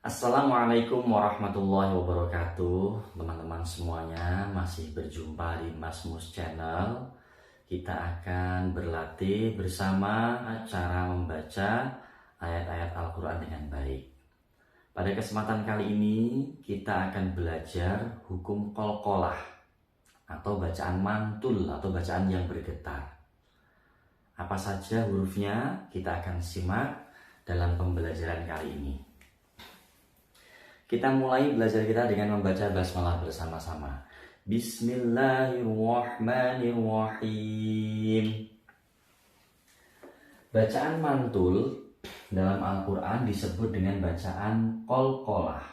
Assalamualaikum warahmatullahi wabarakatuh. Teman-teman semuanya, masih berjumpa di Mas Mus Channel. Kita akan berlatih bersama cara membaca ayat-ayat Al-Quran dengan baik. Pada kesempatan kali ini kita akan belajar hukum qalqalah atau bacaan mantul atau bacaan yang bergetar. Apa saja hurufnya kita akan simak dalam pembelajaran kali ini. Kita mulai belajar kita dengan membaca basmalah bersama-sama. Bismillahirrahmanirrahim. Bacaan mantul dalam Al-Quran disebut dengan bacaan qalqalah.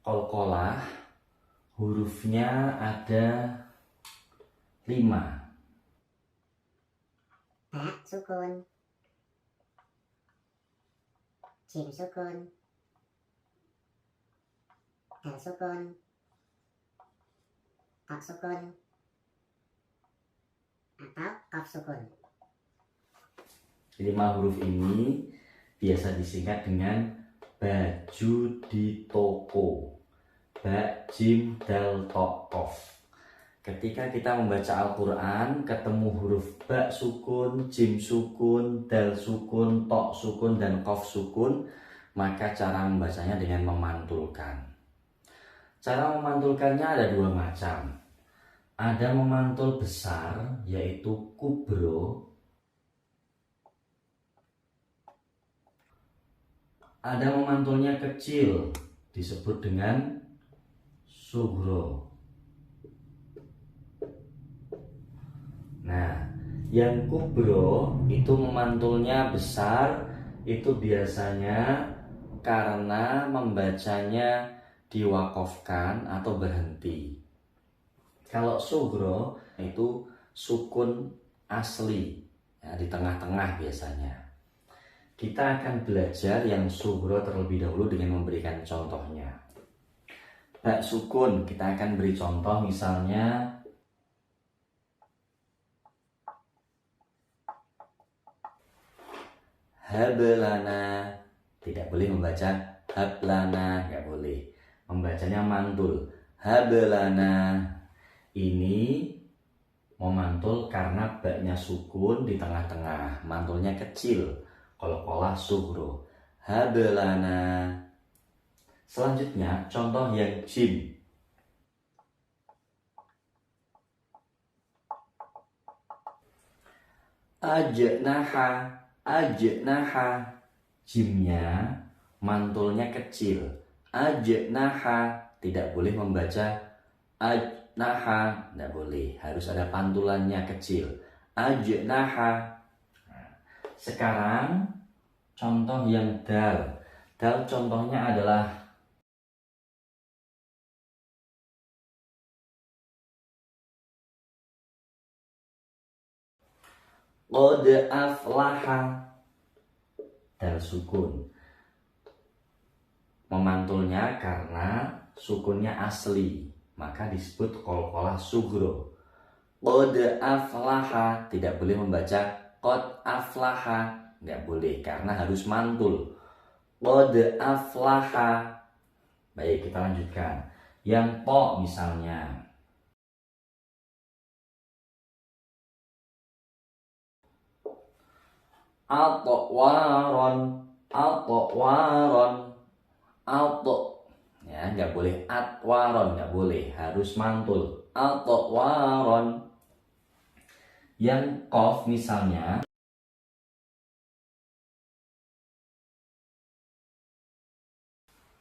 Qalqalah hurufnya ada 5. Ba sukun, jim sukun, dal sukun, ta sukun, atau kaf sukun. 5 huruf ini biasa disingkat dengan baju di toko. Ba, jim, dal, to, kof. Ketika kita membaca Al-Quran, ketemu huruf ba sukun, jim sukun, dal sukun, to sukun, dan kof sukun, maka cara membacanya dengan memantulkan. Cara memantulkannya ada 2 macam. Ada memantul besar, yaitu kubro. Ada memantulnya kecil, disebut dengan sugro. Nah, yang kubro itu memantulnya besar, itu biasanya karena membacanya diwakofkan atau berhenti. Kalau sugro itu sukun asli, ya, di tengah-tengah biasanya. Kita akan belajar yang sugro terlebih dahulu dengan memberikan contohnya. Ba sukun, kita akan beri contoh misalnya hablana, tidak boleh membaca hablana, nggak boleh. Membacanya mantul. Hablana ini memantul karena baknya sukun di tengah-tengah, mantulnya kecil. Qalqalah sugro. Hablana. Selanjutnya contoh yang jim. Ajnaha. Ajnaha, jimnya mantulnya kecil. Ajnaha, tidak boleh membaca ajnaha, tidak boleh, harus ada pantulannya kecil. Ajnaha. Sekarang contoh yang dal. Dal contohnya adalah qad aflaha. Dal sukun, memantulnya karena sukunnya asli, maka disebut qalqalah sugro. Qad aflaha, tidak boleh membaca qad aflaha, tidak boleh karena harus mantul. Qad aflaha. Baik, kita lanjutkan. Yang po misalnya atwaron, atwaron, atwa, ya, nggak boleh atwaron, nggak boleh, harus mantul. Atwaron. Yang kof misalnya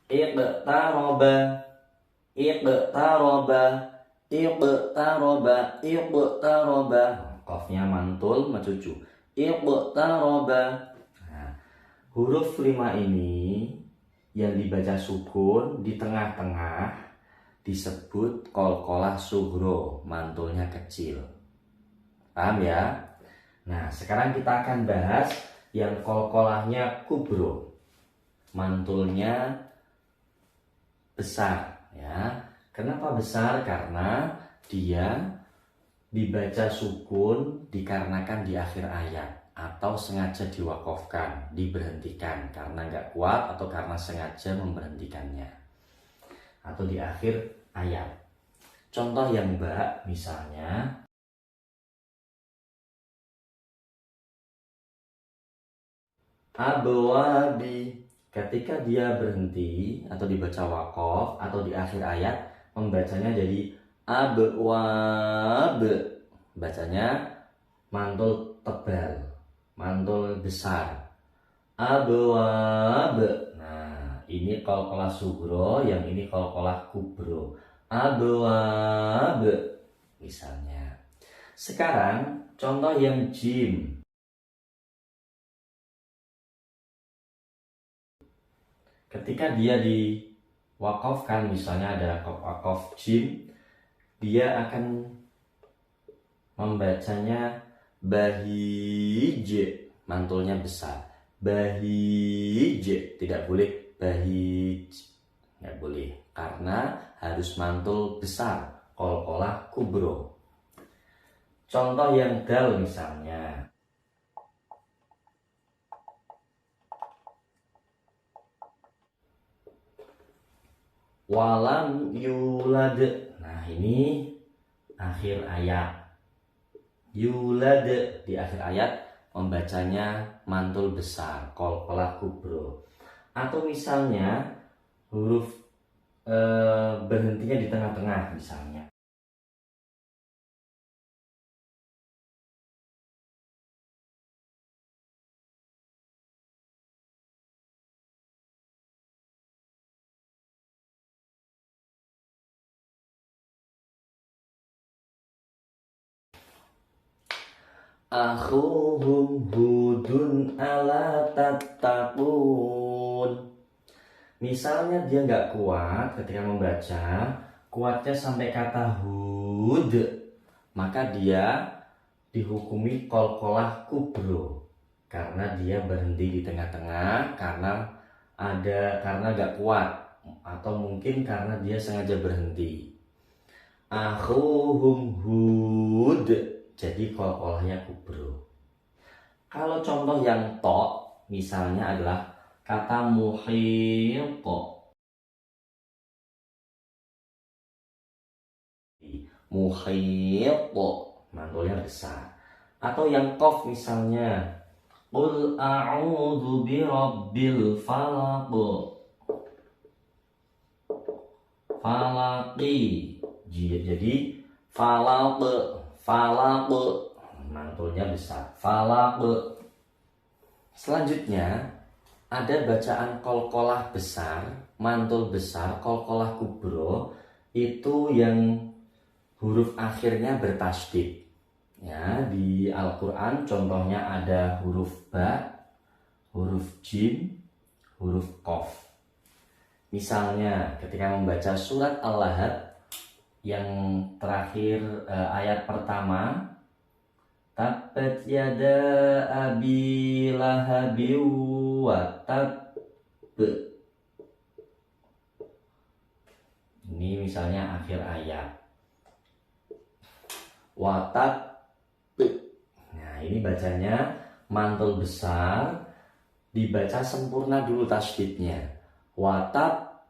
iqtaroba, iqtaroba, iqtaroba, iqtaroba. Kofnya mantul, mencucu. Iqtaroba. Nah, huruf 5 ini yang dibaca sukun di tengah-tengah disebut qalqalah sugro, mantulnya kecil. Paham ya? Nah, sekarang kita akan bahas yang qalqalahnya kubro, mantulnya besar, ya. Kenapa besar? Karena dia dibaca sukun dikarenakan di akhir ayat atau sengaja diwakafkan, diberhentikan karena nggak kuat atau karena sengaja memberhentikannya atau di akhir ayat. Contoh yang ba misalnya abwabi, ketika dia berhenti atau dibaca wakaf atau di akhir ayat membacanya jadi abwab, bacanya mantul tebal, mantul besar, abwab. Nah ini qalqalah sugro, yang ini qalqalah kubro, abwab misalnya. Sekarang contoh yang jim. Ketika dia diwakafkan, misalnya ada wakaf jim, dia akan membacanya bahij, mantulnya besar, bahij, tidak boleh bahij, nggak boleh karena harus mantul besar, qalqalah kubro. Contoh yang dal misalnya walam yulad. Nah ini akhir ayat, yulad di akhir ayat membacanya mantul besar, qalqalah kubro. Atau misalnya huruf berhentinya di tengah-tengah misalnya akhuhum hudun ala tattaqun. Misalnya dia nggak kuat ketika membaca, kuatnya sampai kata hud, maka dia dihukumi qalqalah kubro karena dia berhenti di tengah-tengah karena nggak kuat atau mungkin karena dia sengaja berhenti. Akhuhum hud, jadi qalqalahnya kubro. Kalau contoh yang to misalnya adalah kata muhit, muhit mantulnya besar. Atau yang qaf misalnya qul a'udzu birabbil falaq, falaqi, jadi falaq, falaq mantulnya besar, falaq. Selanjutnya ada bacaan qalqalah besar, mantul besar, qalqalah kubro, itu yang huruf akhirnya bertasydid. Ya, di Al-Qur'an contohnya ada huruf ba, huruf jim, huruf qaf. Misalnya ketika membaca surat Al-Lahab yang terakhir ayat pertama, tabbat yada abi lahabi wa tab. Ini misalnya akhir ayat. Wa tab. Nah, ini bacanya mantul besar, dibaca sempurna dulu tasydidnya. Wa tab.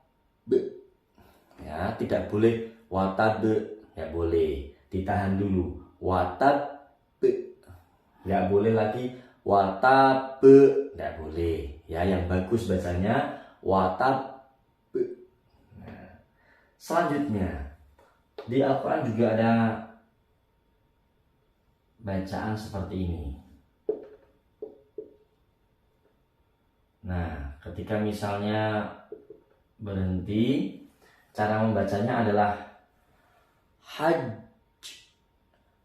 Ya, tidak boleh wa tab, ya boleh. Ditahan dulu. Wa tab. Nggak boleh lagi watab, nggak boleh ya. Yang bagus bacanya watab. Nah, selanjutnya di Al-Quran juga ada bacaan seperti ini. Nah ketika misalnya berhenti, cara membacanya adalah hajj,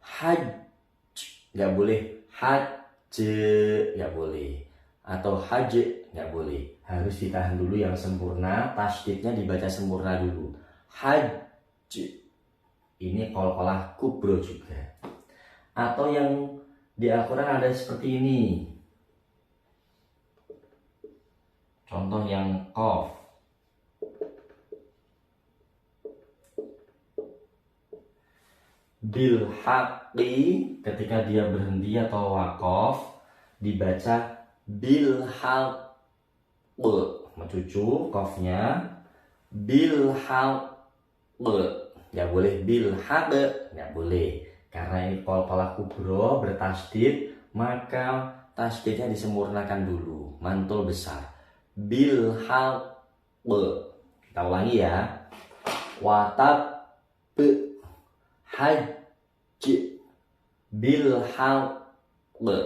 hajj, nggak boleh hajj, nggak boleh, atau hajj nggak boleh, harus ditahan dulu yang sempurna, tasydidnya dibaca sempurna dulu. Hajj ini qalqalah kubro juga. Atau yang di Al-Quran ada seperti ini, contoh yang qaf, bil haqqi, ketika dia berhenti atau waqaf dibaca bil haqqi, mencucu qafnya, bil haqqi, nggak boleh bil haqqi, nggak boleh, karena ini qalqalah kubro bertasdid, maka tasdidnya disempurnakan dulu, mantul besar, bil haqqi. Kita ulangi ya, watab haji bil haqqi.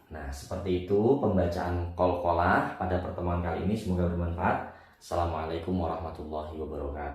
Nah, seperti itu pembacaan qalqalah pada pertemuan kali ini, semoga bermanfaat. Assalamualaikum warahmatullahi wabarakatuh.